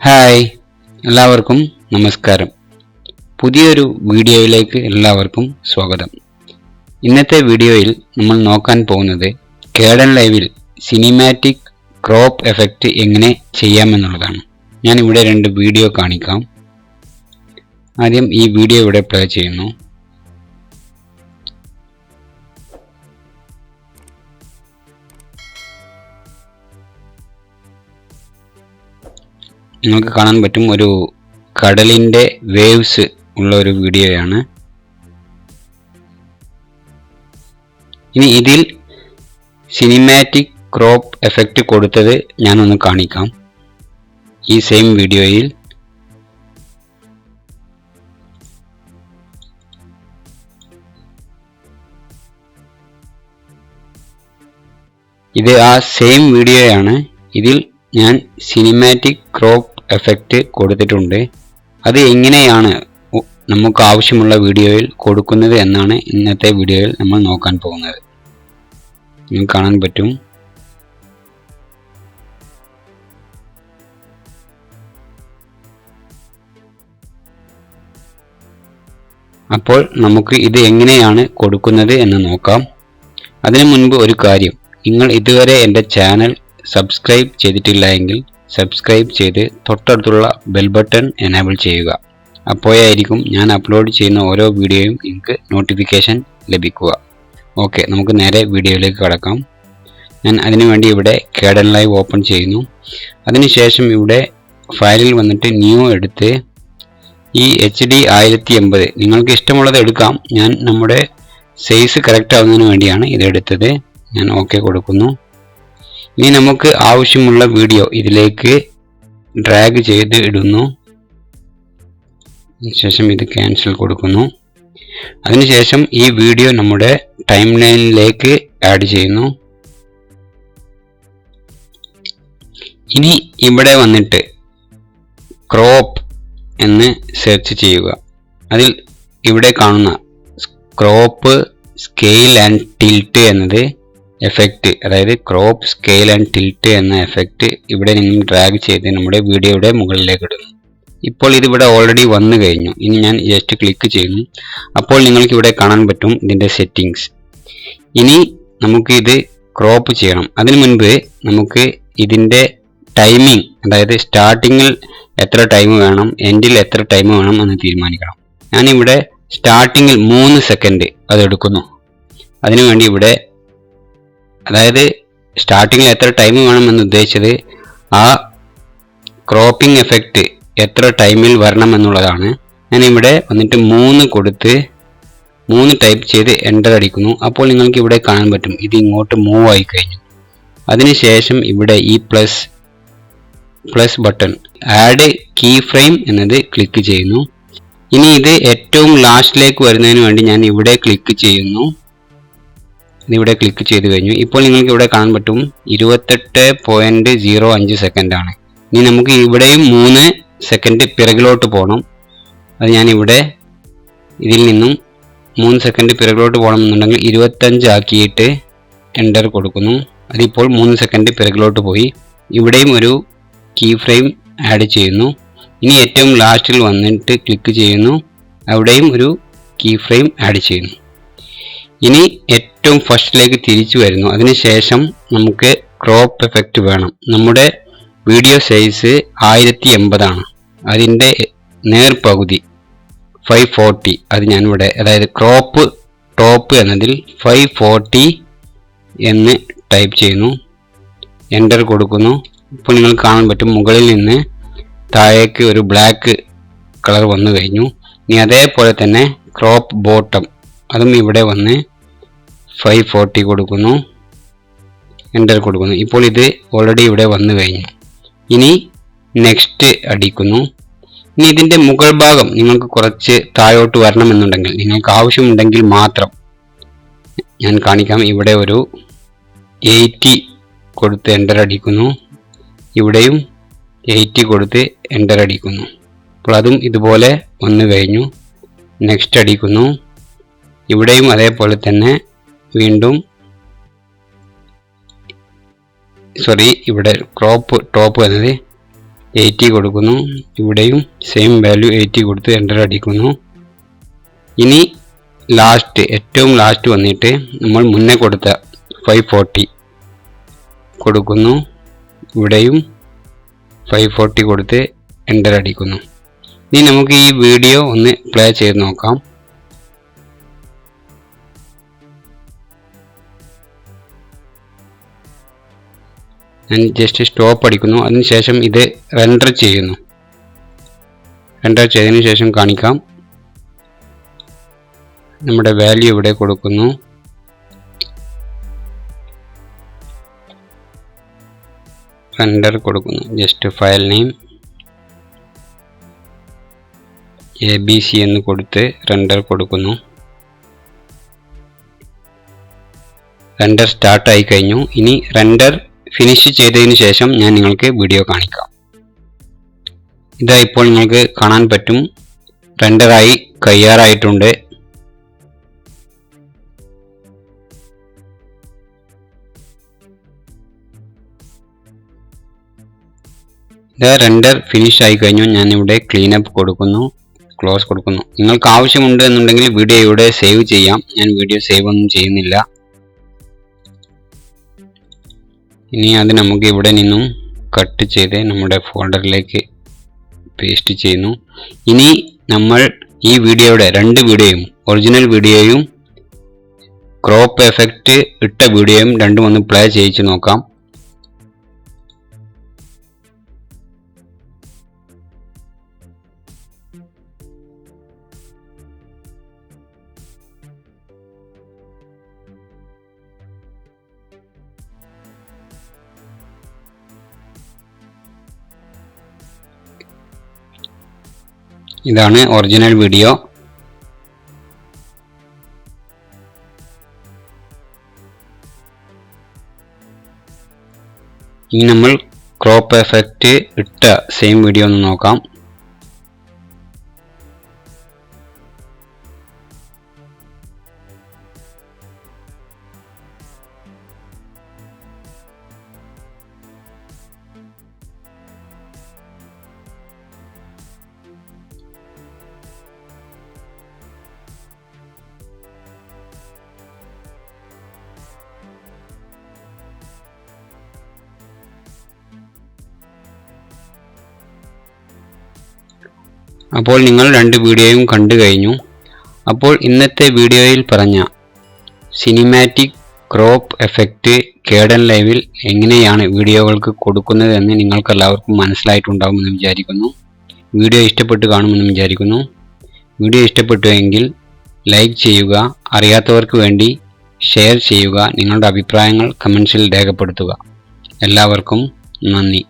Hi, എല്ലാവർക്കും നമസ്കാരം. പുതിയൊരു വീഡിയോയിലേക്ക് എല്ലാവർക്കും സ്വാഗതം. ഇന്നത്തെ വീഡിയോയിൽ നമ്മൾ നോക്കാൻ പോകുന്നത് Kdenliveൽ സിനിമാറ്റിക് ക്രോപ്പ് എഫക്റ്റ് എങ്ങനെ ചെയ്യാമെന്നുള്ളതാണ്. ഞാൻ ഇവിടെ 2 വീഡിയോ കാണിക്കാം. ആദ്യം ഈ വീഡിയോ ഇവിടെ പ്ലേ ചെയ്യുന്നു. നിങ്ങൾക്ക് കാണാൻ പറ്റും ഒരു കടലിൻ്റെ വേവ്സ് ഉള്ള ഒരു വീഡിയോയാണ്. ഇനി ഇതിൽ സിനിമാറ്റിക് ക്രോപ്പ് എഫക്റ്റ് കൊടുത്തത് ഞാനൊന്ന് കാണിക്കാം. ഈ സെയിം വീഡിയോയിൽ ഇത് ആ സെയിം വീഡിയോയാണ്. ഇതിൽ ഞാൻ സിനിമാറ്റിക് ക്രോപ്പ് എഫക്റ്റ് കൊടുത്തിട്ടുണ്ട്. അത് എങ്ങനെയാണ് നമുക്ക് ആവശ്യമുള്ള വീഡിയോയിൽ കൊടുക്കുന്നത് എന്നാണ് ഇന്നത്തെ വീഡിയോയിൽ നമ്മൾ നോക്കാൻ പോകുന്നത്. നിങ്ങൾക്ക് കാണാൻ പറ്റും. അപ്പോൾ നമുക്ക് ഇത് എങ്ങനെയാണ് കൊടുക്കുന്നത് എന്ന് നോക്കാം. അതിനു മുൻപ് ഒരു കാര്യം, നിങ്ങൾ ഇതുവരെ എൻ്റെ ചാനൽ സബ്സ്ക്രൈബ് ചെയ്തിട്ടില്ല എങ്കിൽ സബ്സ്ക്രൈബ് ചെയ്ത് തൊട്ടടുത്തുള്ള ബെൽ ബട്ടൺ എനേബിൾ ചെയ്യുക. അപ്പോഴായിരിക്കും ഞാൻ അപ്ലോഡ് ചെയ്യുന്ന ഓരോ വീഡിയോയും നിങ്ങൾക്ക് നോട്ടിഫിക്കേഷൻ ലഭിക്കുക. ഓക്കെ, നമുക്ക് നേരെ വീഡിയോയിലേക്ക് കടക്കാം. ഞാൻ അതിനുവേണ്ടി ഇവിടെ Kdenlive ഓപ്പൺ ചെയ്യുന്നു. അതിനുശേഷം ഇവിടെ ഫയലിൽ വന്നിട്ട് ന്യൂ എടുത്ത് ഈ HD 1080 നിങ്ങൾക്ക് ഇഷ്ടമുള്ളത് എടുക്കാം. ഞാൻ നമ്മുടെ സൈസ് കറക്റ്റ് ആവുന്നതിന് വേണ്ടിയാണ് ഇത് എടുത്തത്. ഞാൻ ഓക്കെ കൊടുക്കുന്നു. ഇനി നമുക്ക് ആവശ്യമുള്ള വീഡിയോ ഇതിലേക്ക് ഡ്രാഗ് ചെയ്ത് ഇടുന്നു. ശേഷം ഇത് ക്യാൻസൽ കൊടുക്കുന്നു. അതിനുശേഷം ഈ വീഡിയോ നമ്മുടെ ടൈം ലൈനിലേക്ക് ആഡ് ചെയ്യുന്നു. ഇനി ഇവിടെ വന്നിട്ട് ക്രോപ്പ് എന്ന് സെർച്ച് ചെയ്യുക. അതിൽ ഇവിടെ കാണുന്ന ക്രോപ്പ് സ്കെയിൽ ആൻഡ് ടിൽറ്റ് എന്നത് എഫക്റ്റ്, അതായത് ക്രോപ്പ് സ്കെയിൽ ആൻഡ് ടിൽറ്റ് എന്ന എഫക്റ്റ് ഇവിടെ നിന്നും ഡ്രാഗ് ചെയ്ത് നമ്മുടെ വീഡിയോയുടെ മുകളിലേക്ക് ഇടുന്നു. ഇപ്പോൾ ഇതിവിടെ ഓൾറെഡി വന്നു കഴിഞ്ഞു. ഇനി ഞാൻ ജസ്റ്റ് ക്ലിക്ക് ചെയ്യുന്നു. അപ്പോൾ നിങ്ങൾക്ക് ഇവിടെ കാണാൻ പറ്റും ഇതിൻ്റെ സെറ്റിങ്സ്. ഇനി നമുക്ക് ഇത് ക്രോപ്പ് ചെയ്യണം. അതിനു മുൻപ് നമുക്ക് ഇതിൻ്റെ ടൈമിംഗ്, അതായത് സ്റ്റാർട്ടിങ്ങിൽ എത്ര ടൈം വേണം, എൻഡിൽ എത്ര ടൈം വേണം എന്ന് തീരുമാനിക്കണം. ഞാനിവിടെ സ്റ്റാർട്ടിങ്ങിൽ 3 സെക്കൻഡ് അതെടുക്കുന്നു. അതിനുവേണ്ടി ഇവിടെ, അതായത് സ്റ്റാർട്ടിങ്ങിൽ എത്ര ടൈം വേണമെന്ന് ഉദ്ദേശിച്ചത് ആ ക്രോപ്പിംഗ് എഫക്റ്റ് എത്ര ടൈമിൽ വരണം എന്നുള്ളതാണ്. ഞാനിവിടെ വന്നിട്ട് 3 കൊടുത്ത് 3 ടൈപ്പ് ചെയ്ത് എൻ്റർ അടിക്കുന്നു. അപ്പോൾ നിങ്ങൾക്ക് ഇവിടെ കാണാൻ പറ്റും ഇത് ഇങ്ങോട്ട് മൂവ് ആയി കഴിഞ്ഞു. അതിനുശേഷം ഇവിടെ ഈ plus button add key frame എന്നത് ക്ലിക്ക് ചെയ്യുന്നു. ഇനി ഇത് ഏറ്റവും ലാസ്റ്റിലേക്ക് വരുന്നതിന് വേണ്ടി ഞാൻ ഇവിടെ ക്ലിക്ക് ചെയ്യുന്നു. ഇതിവിടെ ക്ലിക്ക് ചെയ്ത് കഴിഞ്ഞു. ഇപ്പോൾ നിങ്ങൾക്ക് ഇവിടെ കാണാൻ പറ്റും 28.05 സെക്കൻഡാണ്. ഇനി നമുക്ക് ഇവിടെയും 3 സെക്കൻഡ് പിറകിലോട്ട് പോകണം. അത് ഞാനിവിടെ ഇതിൽ നിന്നും 3 സെക്കൻഡ് പിറകിലോട്ട് പോകണം എന്നുണ്ടെങ്കിൽ 25 ആക്കിയിട്ട് എൻ്റർ കൊടുക്കുന്നു. അതിപ്പോൾ 3 സെക്കൻഡ് പിറകിലോട്ട് പോയി. ഇവിടെയും ഒരു കീ ഫ്രെയിം ആഡ് ചെയ്യുന്നു. ഇനി ഏറ്റവും ലാസ്റ്റിൽ വന്നിട്ട് ക്ലിക്ക് ചെയ്യുന്നു. അവിടെയും ഒരു കീ ഫ്രെയിം ആഡ് ചെയ്യുന്നു. ഇനി ഏറ്റവും ഫസ്റ്റിലേക്ക് തിരിച്ചു വരുന്നു. അതിനുശേഷം നമുക്ക് ക്രോപ്പ് എഫക്റ്റ് വേണം. നമ്മുടെ വീഡിയോ സൈസ് 1080 ആണ്. അതിൻ്റെ നേർപകുതി 540, അത് ഞാനിവിടെ, അതായത് ക്രോപ്പ് ടോപ്പ് എന്നതിൽ 540 എന്ന് ടൈപ്പ് ചെയ്യുന്നു. എൻ്റർ കൊടുക്കുന്നു. ഇപ്പോൾ നിങ്ങൾക്ക് കാണാൻ പറ്റും മുകളിൽ നിന്ന് താഴേക്ക് ഒരു ബ്ലാക്ക് കളർ വന്നു കഴിഞ്ഞു. ഇനി അതേപോലെ തന്നെ ക്രോപ്പ് ബോട്ടം, അതും ഇവിടെ വന്ന് 540 കൊടുക്കുന്നു. എൻ്റർ കൊടുക്കുന്നു. ഇപ്പോൾ ഇത് ഓൾറെഡി ഇവിടെ വന്നു കഴിഞ്ഞു. ഇനി നെക്സ്റ്റ് അടിക്കുന്നു. ഇനി ഇതിൻ്റെ മുകൾ ഭാഗം നിങ്ങൾക്ക് കുറച്ച് താഴോട്ട് വരണമെന്നുണ്ടെങ്കിൽ, നിങ്ങൾക്ക് ആവശ്യമുണ്ടെങ്കിൽ മാത്രം ഞാൻ കാണിക്കാം. ഇവിടെ ഒരു 80 കൊടുത്ത് എൻ്റർ അടിക്കുന്നു. ഇവിടെയും 80 കൊടുത്ത് എൻ്റർ അടിക്കുന്നു. അപ്പോൾ അതും ഇതുപോലെ വന്നു കഴിഞ്ഞു. നെക്സ്റ്റ് അടിക്കുന്നു. ഇവിടെയും അതേപോലെ തന്നെ വീണ്ടും ഇവിടെ ക്രോപ്പ് ടോപ്പ് എന്നത് 80 കൊടുക്കുന്നു. ഇവിടെയും സെയിം വാല്യൂ 80 കൊടുത്ത് എൻ്റർ അടിക്കുന്നു. ഇനി ഏറ്റവും ലാസ്റ്റ് വന്നിട്ട് നമ്മൾ മുന്നേ കൊടുത്ത 540 കൊടുക്കുന്നു. ഇവിടെയും 540 കൊടുത്ത് എൻ്റർ അടിക്കുന്നു. ഇനി നമുക്ക് ഈ വീഡിയോ ഒന്ന് പ്ലേ ചെയ്ത് നോക്കാം. ഞാൻ ജസ്റ്റ് സ്റ്റോപ്പ് അടിക്കുന്നു. അതിനുശേഷം ഇത് റെൻഡർ ചെയ്യുന്നു. റെൻഡർ ചെയ്തതിനു ശേഷം കാണിക്കാം. നമ്മുടെ വാല്യൂ ഇവിടെ കൊടുക്കുന്നു. റെൻഡർ കൊടുക്കുന്നു. ജസ്റ്റ് ഫയൽ നെയിം ABC എന്ന് കൊടുത്ത് റെൻഡർ കൊടുക്കുന്നു. റെൻഡർ സ്റ്റാർട്ട് ആയി കഴിഞ്ഞു. ഇനി റെൻഡർ ഫിനിഷ് ചെയ്തതിന് ശേഷം ഞാൻ നിങ്ങൾക്ക് വീഡിയോ കാണിക്കാം. ഇതാ ഇപ്പോൾ നിങ്ങൾക്ക് കാണാൻ പറ്റും, റെൻഡറായി കഴിയാറായിട്ടുണ്ട്. ഇത് റെൻഡർ ഫിനിഷ് ആയി കഴിഞ്ഞു. ഞാനിവിടെ ക്ലീനപ്പ് കൊടുക്കുന്നു, ക്ലോസ് കൊടുക്കുന്നു. നിങ്ങൾക്ക് ആവശ്യമുണ്ട് എന്നുണ്ടെങ്കിൽ വീഡിയോ ഇവിടെ സേവ് ചെയ്യാം. ഞാൻ വീഡിയോ സേവ് ഒന്നും ചെയ്യുന്നില്ല. ഇനി അത് നമുക്ക് ഇവിടെ നിന്നും കട്ട് ചെയ്ത് നമ്മുടെ ഫോൾഡറിലേക്ക് പേസ്റ്റ് ചെയ്യുന്നു. ഇനി നമ്മൾ ഈ വീഡിയോയുടെ രണ്ട് വീഡിയോയും, ഒറിജിനൽ വീഡിയോയും ക്രോപ്പ് എഫക്റ്റ് ഇട്ട വീഡിയോയും രണ്ടും ഒന്ന് പ്ലേ ചെയ്യിച്ച് നോക്കാം. ഇതാണ് ഒറിജിനൽ വീഡിയോ. ഇനി നമ്മൾ ക്രോപ്പ് എഫക്റ്റ് ഇട്ട സെയിം വീഡിയോ ഒന്ന് നോക്കാം. അപ്പോൾ നിങ്ങൾ രണ്ട് വീഡിയോയും കണ്ടു കഴിഞ്ഞു. അപ്പോൾ ഇന്നത്തെ വീഡിയോയിൽ പറഞ്ഞ സിനിമാറ്റിക് ക്രോപ്പ് എഫക്റ്റ് Kdenliveൽ എങ്ങനെയാണ് വീഡിയോകൾക്ക് കൊടുക്കുന്നത് എന്ന് നിങ്ങൾക്കെല്ലാവർക്കും മനസ്സിലായിട്ടുണ്ടാകുമെന്ന് വിചാരിക്കുന്നു. വീഡിയോ ഇഷ്ടപ്പെട്ട് കാണുമെന്ന് വിചാരിക്കുന്നു. വീഡിയോ ഇഷ്ടപ്പെട്ടുവെങ്കിൽ ലൈക്ക് ചെയ്യുക, അറിയാത്തവർക്ക് വേണ്ടി ഷെയർ ചെയ്യുക, നിങ്ങളുടെ അഭിപ്രായങ്ങൾ കമൻസിൽ രേഖപ്പെടുത്തുക. എല്ലാവർക്കും നന്ദി.